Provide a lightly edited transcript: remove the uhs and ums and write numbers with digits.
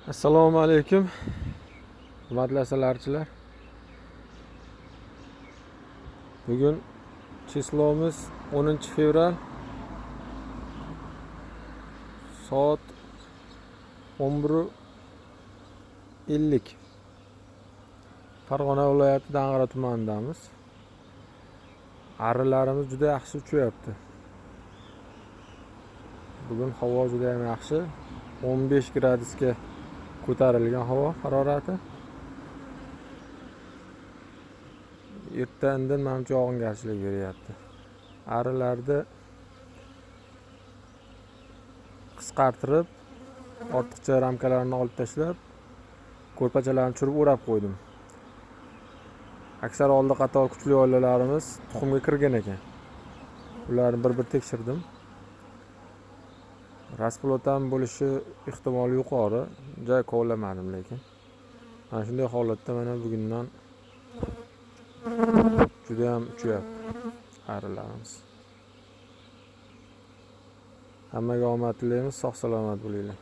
Assalomu alaykum, hurmatli asalarichilar. Bugun chislomiz 10-fevral, soat 11:50. Farg'ona viloyati Dang'ara tumanidamiz. Arilarimiz juda yaxshi uchyapti. Bugun havo juda ham yaxshi. 15 gradusga ko'tarilgan havo harorati. Erta-indin manimcha yog'ingarchilik beryapti. Arilarni qisqartirib, ortiqcha ramkalarni olib tashlab, ko'rpachalarni tushirib o'rab qo'ydim. Aksar oldi qator kuchli oilalarimiz tuxumga kirgan ekan. Ularni bir-bir tekshirdim. Raspulotam bo'lishi ehtimoli yuqori. Joy kovlamadim lekin. Mana shunday holatda mana bugundan juda ham uchyapti arilarimiz. Hammaga omad tilaymiz, sog' salomat bo'linglar.